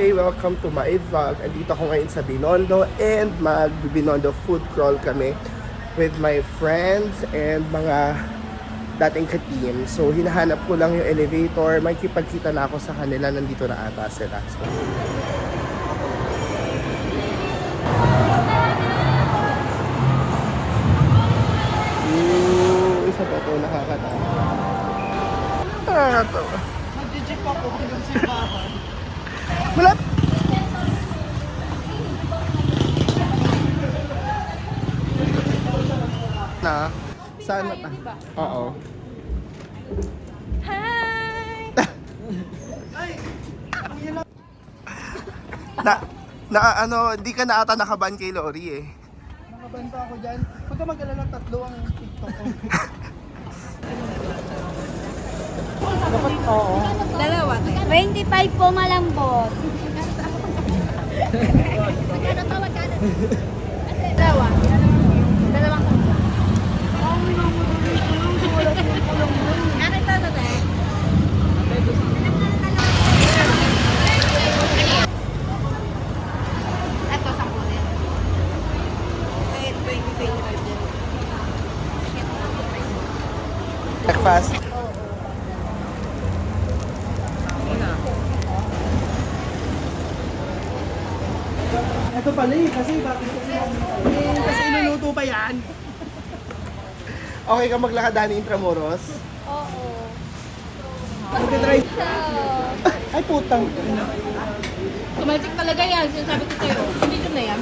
Hi! Welcome to my vlog. Andito ako ngayon sa Binondo and mag-Binondo food crawl kami with my friends and mga dating ka-team. So hinahanap ko lang yung elevator. Makikipagkita na ako sa kanila. Nandito na ata sila. So, isa pa ito nakakatawa. Nakakatawa. Mag-jeep ako hanggang sa bahay. Wala. Na? Saan na ta? Oo. Hi! Di ka na ata nakaban kay Lori eh. Nakabanta ako dyan. Pagka mag-alala, tatlo ang TikTok ko. Dapat oo. Dalawa. 25 po malambot. Magkano to? Magkano? Dalawa. Dalawang kanta. Ano ito, tate? Ito, 10 din. 20. Breakfast. Ito pala eh, kasi bakit kasi inuluto pa yan. Okay ka maglakad Dani Intramuros? Oo. Mag-try. Ay putang. Automatic talaga yan. Sinasabi ko sa'yo. Medium na yan.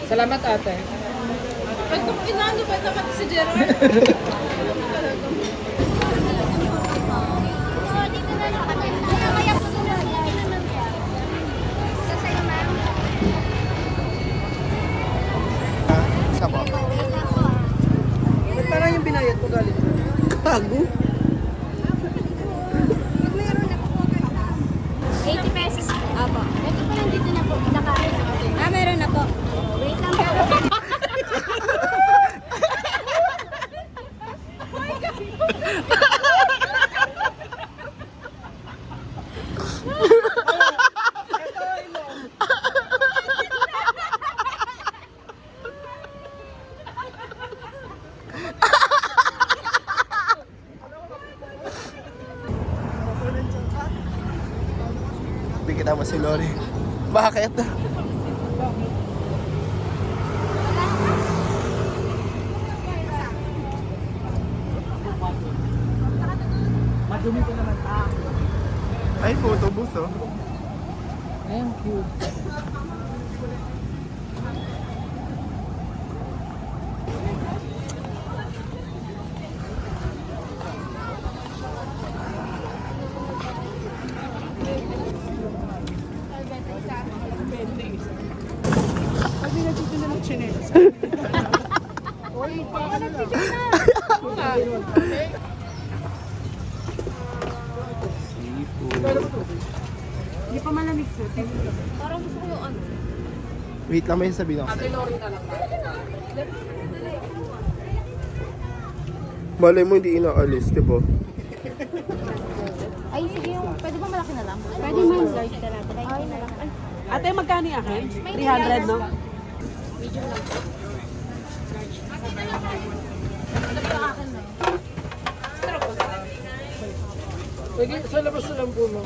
Salamat ate. Ay, kung inaano ba naman si Gerard? Isa po. Ba't parang yung binayad ko galing? Gago. 80 pesos. Apo. Ito po lang dito na po. Nakain na ako. Meron na po. Wait lang pero. Bigyan mo si Lori. Bakit? Madumi ko naman. Ay, photo booth oh. Ayun, cute. Sabi na dito na ng chinelas. Oy, paano na lang? Hindi pa malamig po. Parang gusto ko yung ano. Wait lang, may sabihin ako. Ate Lori na lang. Malay mo hindi inaalis, di ba? Ay, sige yung. Pwede ba malaki na lang? Pwede man. Large na natin. Ay, na lang. Ay, Ate, magkano yung akin? 300, no? medium lang. Ano ba yung akin na? Pwede, sa labas na lang po, no?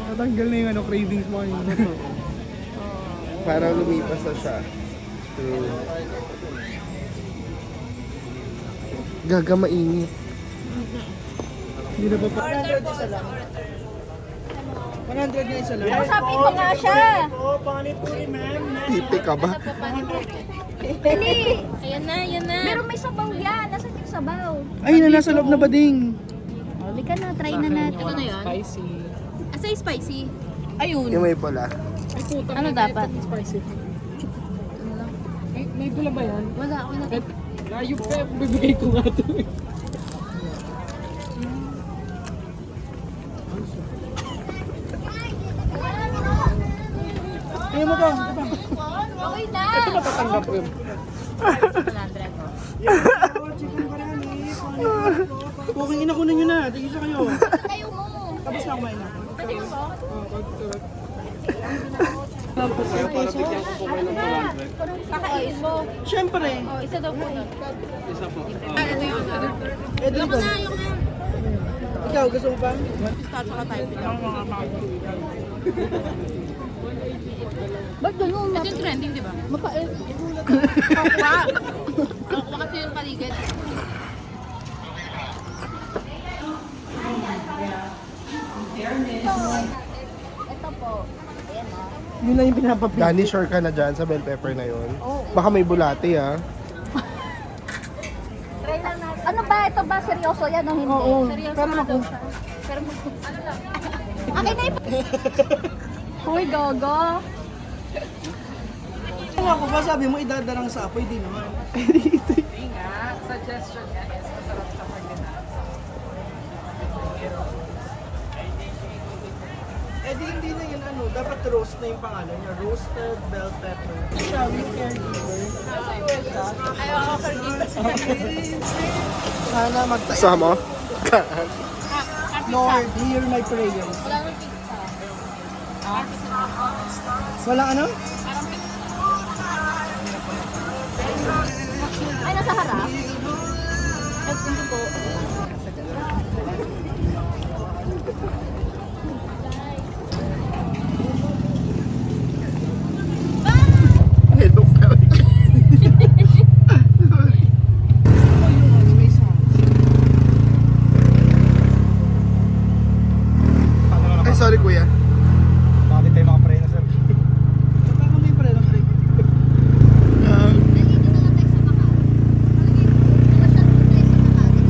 Natanggal na yung cravings mo kanina. Parang lumipas na siya. True. Gaga mainit. Hindi na ba pa? 100 isa lang. 100 na isa lang. Sabi ko nga siya. Oo, panipuri, ma'am. Pipi ka ba? Dali. Ayan na. Meron may sabaw yan. Nasaan yung sabaw? Ay, nasa loob na ba ding? Huli ka na. Try na natin. Ito na yun. Spicy. Asay spicy. Ayun. Yung may pula. Ay, putang. Ano dapat? Spicy. May gula ba yan? Wala. Okay na. Layo pa, bibigay ko nga ito. Kaya mo to, ito pa. Okay na. Ito matatanggap ko yun. Chicken marami. Okay, inakunan nyo na. Tigisa kayo. Kayo mo. Tapos na kumain na. Pati mo ba? Kakainin mo. Siyempre. Oh, isa daw po. Isa po. Yung Edrico, na, yung na. ikaw gusto mo pa? Start pa tayo. Ba't ganun? Ito yung trending, di ba? Mapait. Kakuha. Kakuha kasi yung paligid. Ito po. Ayan o. Yun lang yung pinapapili. Dani, sure ka na dyan sa bell pepper na yun? Baka may bulate ah. Try lang natin. Ano ba? Ito ba? Seryoso yan o hindi? Oo. Seryoso Pero nga ako. daw siya. Pero ano lang? Akin na yung... Hoy, gogo. Kung ako ba sabi mo idadarang sa apoy, di naman. Suggestion niya is masarap sa pagkinaas. Eh di hindi na yun ano, dapat roast na yung pangalan niya. Roasted bell pepper. Siya, we caregiver. Sana magtayo. Sama? Lord, hear my prayers. Wala nang pizza. Walang ano? Ay, nasa harap? Ay, ito po. Hello, May sauce. Ay, sorry kuya. Bakit tayo makapray na sir? Baka kami pala ng pray. Nandito na lang tayo sa Makati. Nag-shuttle tayo sa Makati.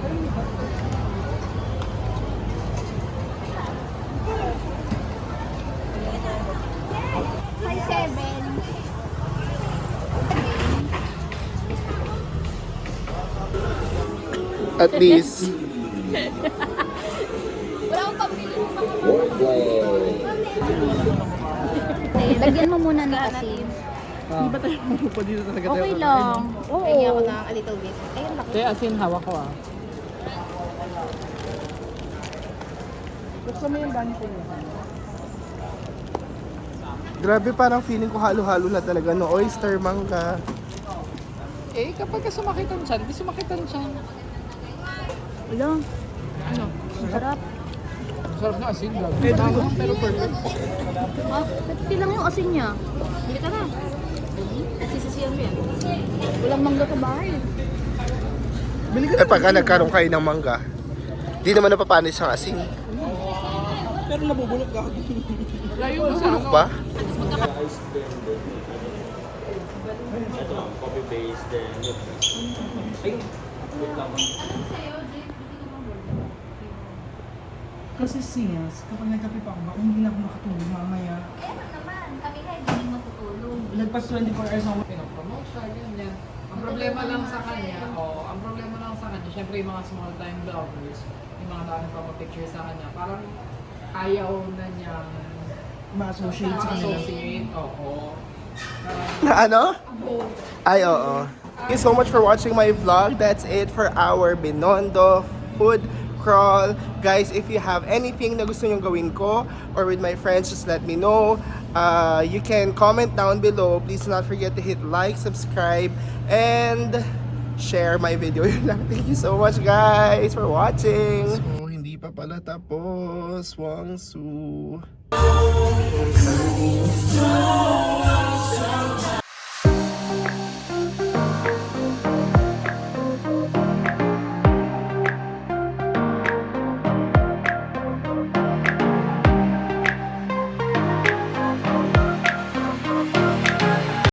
Kayo na lang. Size 7. At least. Wala akong pambili mo lagyan mo muna ng asin. Hindi ba tayo mapupa dito talaga tayo? Okay lang. Oo. Kaya ako na a little bit. Ayun, bakit? Kaya asin hawak ko ah. Buksan mo yung bani ko niya. Grabe, parang feeling ko halo-halo na talaga. No, oyster, mangga. Eh, kapag ka sumakitan siya, hindi sumakitan siya. Wala. Ano? Sarap. Sarap na asin, vlog. Pero perfect. Ah, pati lang yung asin niya. Bili ka na. Sisisiyan mo yan. Walang mangga sa bahay. Bili ka Eh, pagka nagkaroon kayo ng mangga, di naman napapanis ang asin. pero nabubulok ka. Layo mo sa Bulok ano. ba? Kasi sis, kapag nagkape pa ako, baka hindi na ako makatulog mamaya. Eh, ano naman? Kami na hindi matutulog. Lagpas 24 hours ako. Pinopromote siya, ganyan. Ang problema lang sa kanya, ang problema lang sa kanya, syempre yung mga small time vloggers, yung mga dami pa picture sa kanya, parang ayaw na niyang Ma-associate sa kanila. associate, oo. Na ano? Ay, oo. Thank you so much for watching my vlog. That's it for our Binondo food crawl. Guys, if you have anything na gusto nyong gawin ko or with my friends, just let me know. You can comment down below. Please do not forget to hit like, subscribe, and share my video. Yun lang. Thank you so much, guys, for watching. So, hindi pa pala tapos. Wangsu.